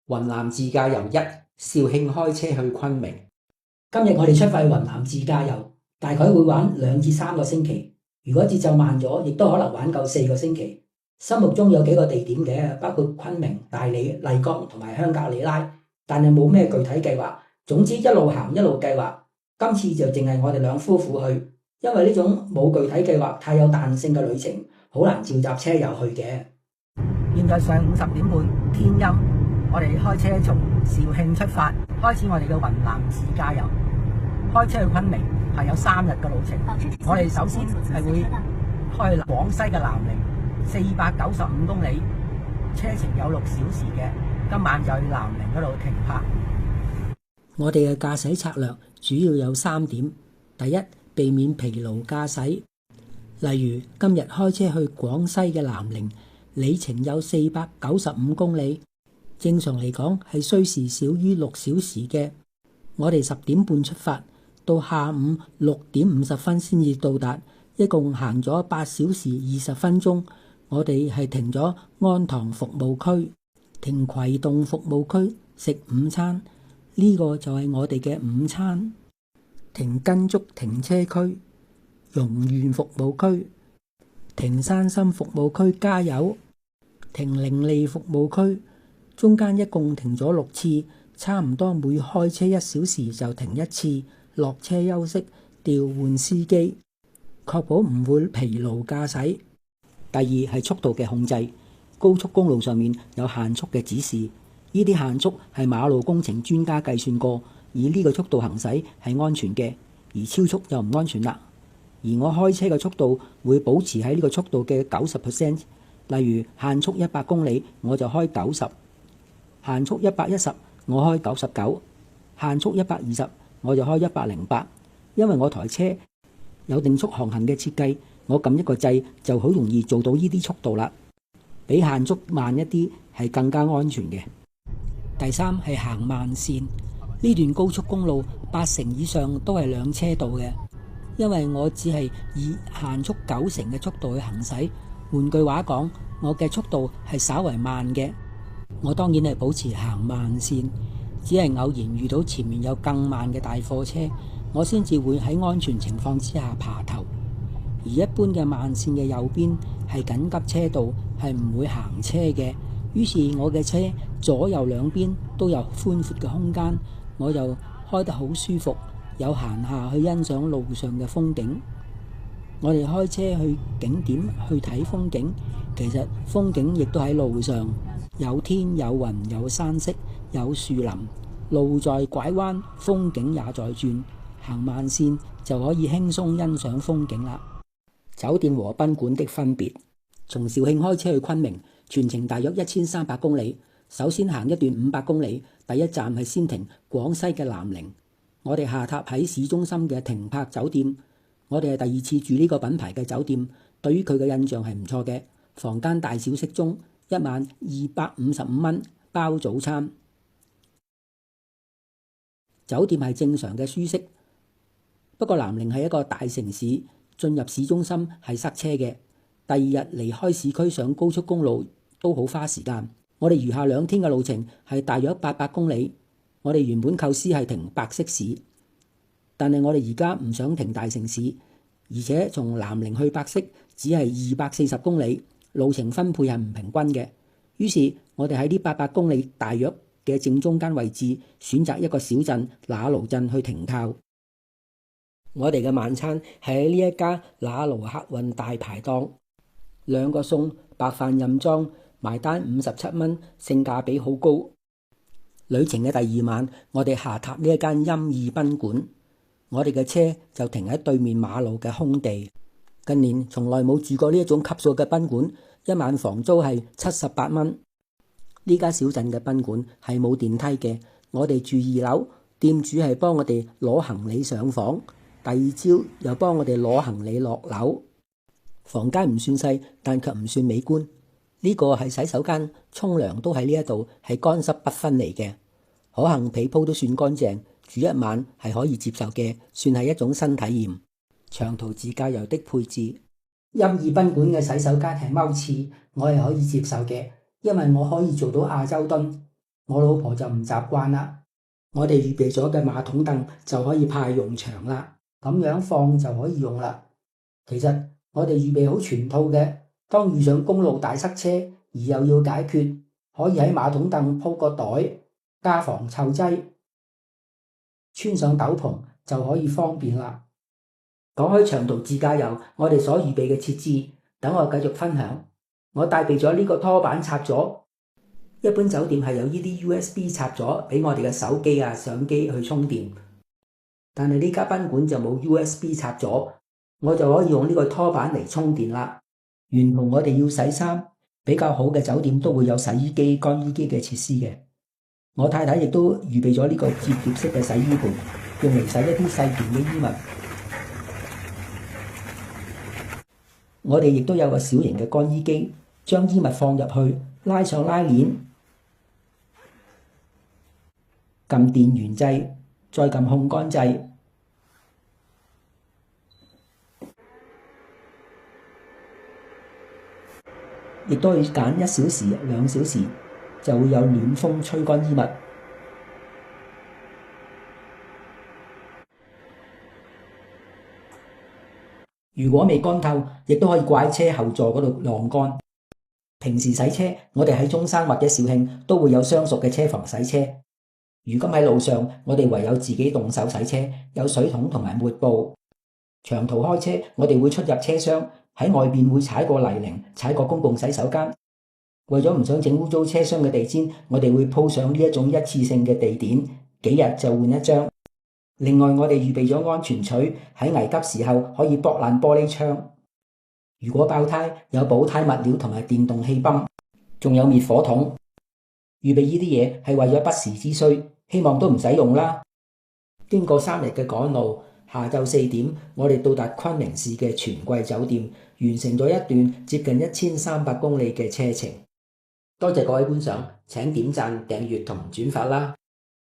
雲南自駕遊1，肇慶開車去昆明。今日我哋出發去雲南自駕遊，大概會玩2至3個星期。如果節奏慢咗，亦都可能玩夠4個星期。心目中有幾個地點嘅，包括昆明、大理、麗江同埋香格里拉，但係冇咩具體計劃。總之一路行一路計劃。今次就淨係我哋兩夫婦去，因為呢種冇具體計劃、太有彈性嘅旅程，好難召集車友去嘅。現在上午10點半，天陰，我哋開車從肇慶出發，開始我哋嘅雲南自駕遊。開車去昆明係有3日嘅路程。我哋首先係會開廣西嘅南寧，495公里，車程有6小時嘅。今晚就去南寧嗰度停泊。我哋嘅駕駛策略主要有3點：第一，避免疲勞駕駛，例如今日開車去廣西嘅南寧，里程有495公里，正常嚟講係需時少於6小時嘅。我哋10點半出發，到下午6點50分先至到達，一共行咗8小時20分鐘。我哋係停咗安塘服務區、停葵洞服務區食午餐，呢個就係我哋嘅午餐。停跟足停車區、榕園服務區、停山心服務區加油、停伶俐服務區，中間一共停咗6次，差唔多每開車1小時就停1次，落車休息，調換司機，確保唔會疲勞駕駛。第二係速度嘅控制，高速公路上面有限速嘅指示，呢啲限速係馬路工程專家計算過，以呢個速度行駛係安全嘅，而超速就唔安全啦。而我開車嘅速度會保持喺呢個速度嘅90%，例如限速100公里我就開90，限速110我開99，限速120我就開108，因為我台車有定速航行嘅設計，我撳一個掣就好容易做到呢啲速度啦，比限速慢一啲係更加安全嘅。第三係行慢線，呢段高速公路80%以上都係2車道嘅，因為我只係以限速90%嘅速度去行駛，換句話講，我嘅速度係稍為慢嘅。我當然係保持行慢線，只係偶然遇到前面有更慢嘅大貨車，我先至會喺安全情況之下爬頭。而一般嘅慢線嘅右邊係緊急車道，係唔會行車嘅。於是我嘅車左右兩邊都有寬闊嘅空間，我就開得好舒服，有閒暇去欣賞路上嘅風景。我哋開車去景點去睇風景，其實風景亦都喺路上，有天有雲有山色有樹林，路在拐彎，風景也在轉。行慢線就可以輕鬆欣賞風景啦。酒店和賓館的分別，從肇慶開車去昆明，全程大約1300公里。首先行一段500公里，第一站係先停廣西嘅南寧。我哋下榻喺市中心嘅停泊酒店。我哋係第2次住呢個品牌嘅酒店，對於佢嘅印象係唔錯嘅。房間大小適中，一晚255蚊包早餐。酒店係正常嘅舒適，不過南寧係一個大城市，進入市中心係塞車嘅。第2日離開市區上高速公路都好花時間。我哋餘下2天嘅路程係大約800公里。我哋原本構思係停白色市，但係我哋而家唔想停大城市，而且從南寧去白色只係240公里，路程分配係唔平均嘅。於是我哋喺呢800公里大約嘅正中間位置選擇一個小鎮那盧鎮去停靠。我哋嘅晚餐係喺呢一家那盧客運大排檔，2個餸白飯任裝，埋單57蚊，性價比好高。旅程嘅第2晚，我哋下榻呢一間音意賓館，我哋嘅車就停喺對面馬路嘅空地。近年從來冇住過呢一種級數嘅賓館，一晚房租係78蚊。呢家小鎮嘅賓館係冇電梯嘅，我哋住2樓，店主係幫我哋攞行李上房，第2朝又幫我哋攞行李落樓。房間唔算細，但卻唔算美觀。呢個係洗手間，沖涼都喺呢一度，係乾濕不分離嘅。可幸被鋪都算乾淨，住1晚係可以接受嘅，算係一種新體驗。長途自駕遊的配置，音意賓館嘅洗手間係踎廁，我係可以接受嘅，因為我可以做到亞洲蹲。我老婆就唔習慣啦。我哋預備咗嘅馬桶凳就可以派用場啦，咁樣放就可以用啦。其實我哋預備好全套嘅，當遇上公路大塞車而又要解決，可以喺馬桶凳鋪個袋，加防臭劑，穿上斗篷就可以方便啦。講開長途自駕遊，我哋所預備嘅設置，等我繼續分享。我帶備咗呢個拖板插座，一般酒店係有呢啲 USB 插座俾我哋嘅手機啊、相機去充電，但係呢家賓館就冇 USB 插座，我就可以用呢個拖板嚟充電啦。沿途我哋要洗衫，比較好嘅酒店都會有洗衣機、乾衣機嘅設施嘅。我太太亦都預備咗呢個摺疊式嘅洗衣盤，用嚟洗一啲細件嘅衣物。我哋亦都有個小型嘅乾衣機，將衣物放入去，拉上拉鏈，撳電源掣，再撳烘乾掣，亦都可以揀1小時、2小時，就會有暖風吹乾衣物。如果未乾透，亦都可以掛喺車後座嗰度晾乾。平時洗車，我哋喺中山或者肇慶都會有相熟嘅車房洗車。如今喺路上，我哋唯有自己動手洗車，有水桶同埋抹布。長途開車，我哋會出入車廂，喺外邊會踩過泥濘，踩過公共洗手間。為咗唔想整污糟車廂嘅地氈，我哋會鋪上呢一種一次性嘅地墊，幾日就換一張。另外，我哋預備咗安全錘，喺危急時候可以剝爛玻璃窗。如果爆胎，有補胎物料同埋電動氣泵，仲有滅火筒。預備呢啲嘢係為咗不時之需，希望都唔使用啦。經過3日嘅趕路，下晝4點，我哋到達昆明市嘅全季酒店，完成咗一段接近1300公里嘅車程。多謝各位觀賞，請點讚、訂閱同轉發啦。